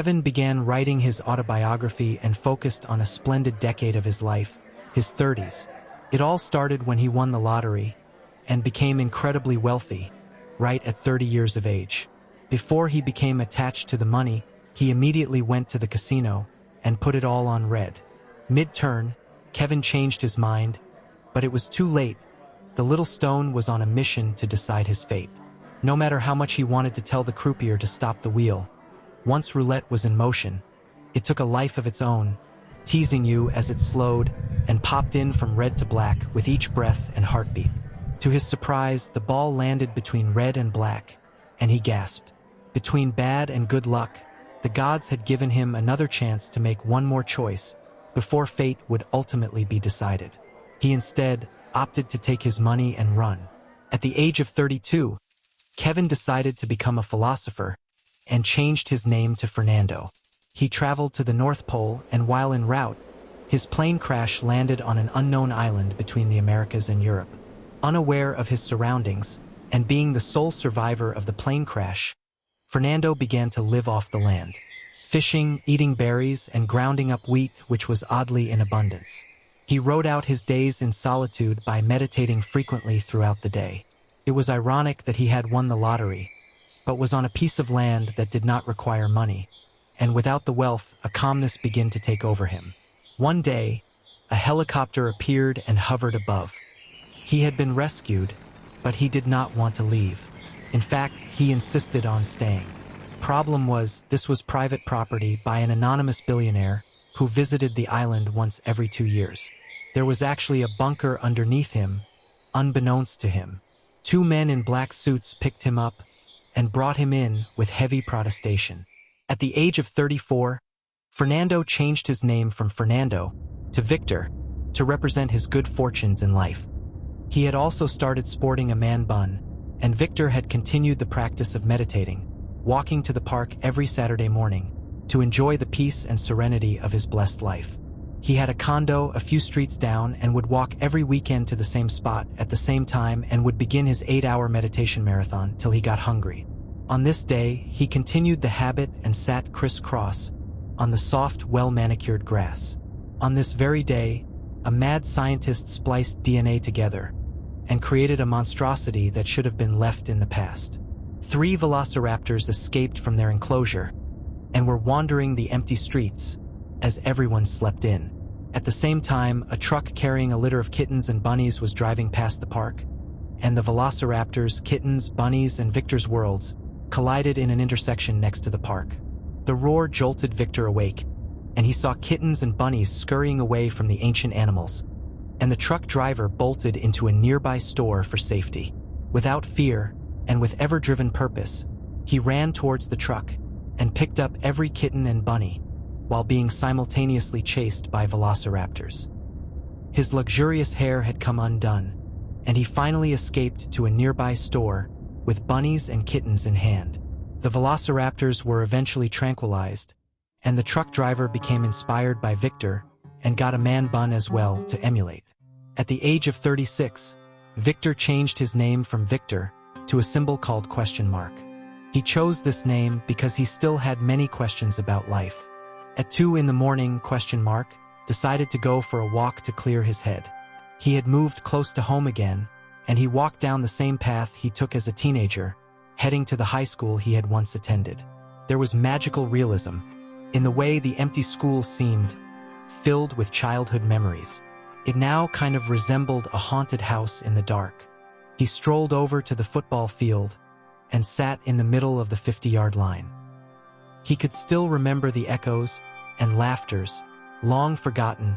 Kevin began writing his autobiography and focused on a splendid decade of his life, his 30s. It all started when he won the lottery and became incredibly wealthy, right at 30 years of age. Before he became attached to the money, he immediately went to the casino and put it all on red. Mid-turn, Kevin changed his mind, but it was too late. The little stone was on a mission to decide his fate. No matter how much he wanted to tell the croupier to stop the wheel, once roulette was in motion, it took a life of its own, teasing you as it slowed and popped in from red to black with each breath and heartbeat. To his surprise, the ball landed between red and black, and he gasped. Between bad and good luck, the gods had given him another chance to make one more choice before fate would ultimately be decided. He instead opted to take his money and run. At the age of 32, Kevin decided to become a philosopher and changed his name to Fernando. He traveled to the North Pole, and while en route, his plane crash landed on an unknown island between the Americas and Europe. Unaware of his surroundings, and being the sole survivor of the plane crash, Fernando began to live off the land, fishing, eating berries, and grounding up wheat, which was oddly in abundance. He wrote out his days in solitude by meditating frequently throughout the day. It was ironic that he had won the lottery, but was on a piece of land that did not require money, and without the wealth, a calmness began to take over him. One day, a helicopter appeared and hovered above. He had been rescued, but he did not want to leave. In fact, he insisted on staying. Problem was, this was private property by an anonymous billionaire who visited the island once every 2 years. There was actually a bunker underneath him, unbeknownst to him. 2 men in black suits picked him up and brought him in with heavy protestation. At the age of 34, Fernando changed his name from Fernando to Victor to represent his good fortunes in life. He had also started sporting a man bun, and Victor had continued the practice of meditating, walking to the park every Saturday morning to enjoy the peace and serenity of his blessed life. He had a condo a few streets down and would walk every weekend to the same spot at the same time and would begin his 8-hour meditation marathon till he got hungry. On this day, he continued the habit and sat crisscross on the soft, well-manicured grass. On this very day, a mad scientist spliced DNA together and created a monstrosity that should have been left in the past. 3 velociraptors escaped from their enclosure and were wandering the empty streets as everyone slept in. At the same time, a truck carrying a litter of kittens and bunnies was driving past the park, and the velociraptors, kittens, bunnies, and Victor's worlds collided in an intersection next to the park. The roar jolted Victor awake, and he saw kittens and bunnies scurrying away from the ancient animals, and the truck driver bolted into a nearby store for safety. Without fear, and with ever-driven purpose, he ran towards the truck and picked up every kitten and bunny, while being simultaneously chased by velociraptors. His luxurious hair had come undone, and he finally escaped to a nearby store with bunnies and kittens in hand. The velociraptors were eventually tranquilized, and the truck driver became inspired by Victor and got a man bun as well to emulate. At the age of 36, Victor changed his name from Victor to a symbol called ? He chose this name because he still had many questions about life. At 2 in the morning, decided to go for a walk to clear his head. He had moved close to home again, and he walked down the same path he took as a teenager, heading to the high school he had once attended. There was magical realism in the way the empty school seemed filled with childhood memories. It now kind of resembled a haunted house in the dark. He strolled over to the football field and sat in the middle of the 50-yard line. He could still remember the echoes and laughters, long forgotten,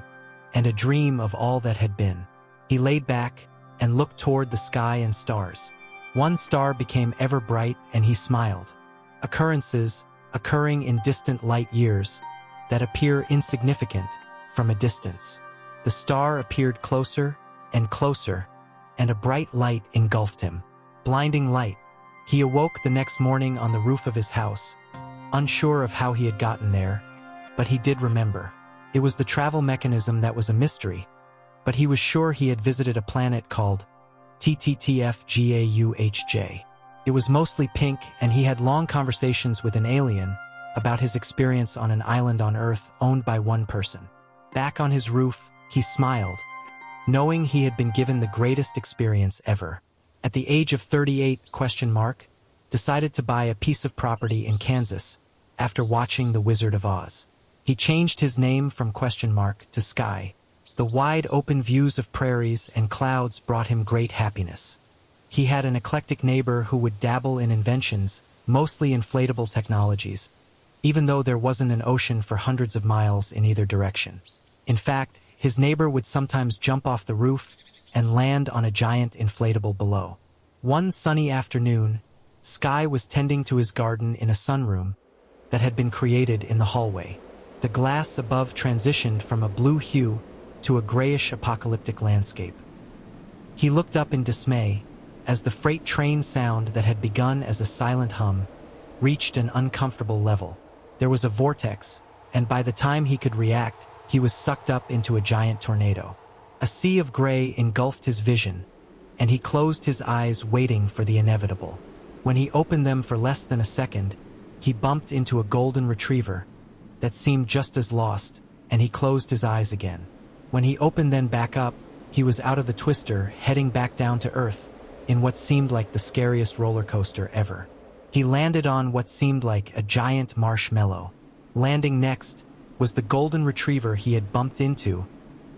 and a dream of all that had been. He laid back and looked toward the sky and stars. One star became ever bright, and he smiled. Occurrences occurring in distant light years that appear insignificant from a distance. The star appeared closer and closer, and a bright light engulfed him. Blinding light. He awoke the next morning on the roof of his house, unsure of how he had gotten there, but he did remember. It was the travel mechanism that was a mystery, but he was sure he had visited a planet called TTTFGAUHJ. It was mostly pink, and he had long conversations with an alien about his experience on an island on Earth owned by one person. Back on his roof, he smiled, knowing he had been given the greatest experience ever. At the age of 38, decided to buy a piece of property in Kansas after watching The Wizard of Oz. He changed his name from to Sky. The wide open views of prairies and clouds brought him great happiness. He had an eclectic neighbor who would dabble in inventions, mostly inflatable technologies, even though there wasn't an ocean for hundreds of miles in either direction. In fact, his neighbor would sometimes jump off the roof and land on a giant inflatable below. One sunny afternoon, Sky was tending to his garden in a sunroom that had been created in the hallway. The glass above transitioned from a blue hue to a grayish apocalyptic landscape. He looked up in dismay as the freight train sound that had begun as a silent hum reached an uncomfortable level. There was a vortex, and by the time he could react, he was sucked up into a giant tornado. A sea of gray engulfed his vision, and he closed his eyes waiting for the inevitable. When he opened them for less than a second, he bumped into a golden retriever that seemed just as lost, and he closed his eyes again. When he opened them back up, he was out of the twister, heading back down to Earth, in what seemed like the scariest roller coaster ever. He landed on what seemed like a giant marshmallow. Landing next was the golden retriever he had bumped into,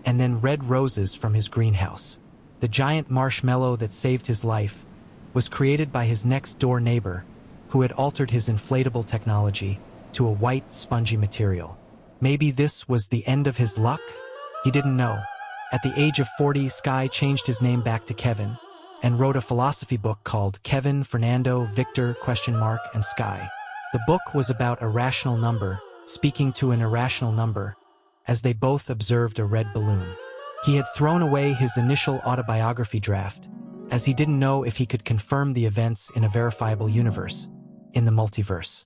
and then red roses from his greenhouse. The giant marshmallow that saved his life was created by his next-door neighbor, who had altered his inflatable technology to a white, spongy material. Maybe this was the end of his luck? He didn't know. At the age of 40, Sky changed his name back to Kevin and wrote a philosophy book called Kevin, Fernando, Victor, and Sky. The book was about a rational number speaking to an irrational number as they both observed a red balloon. He had thrown away his initial autobiography draft as he didn't know if he could confirm the events in a verifiable universe, in the multiverse.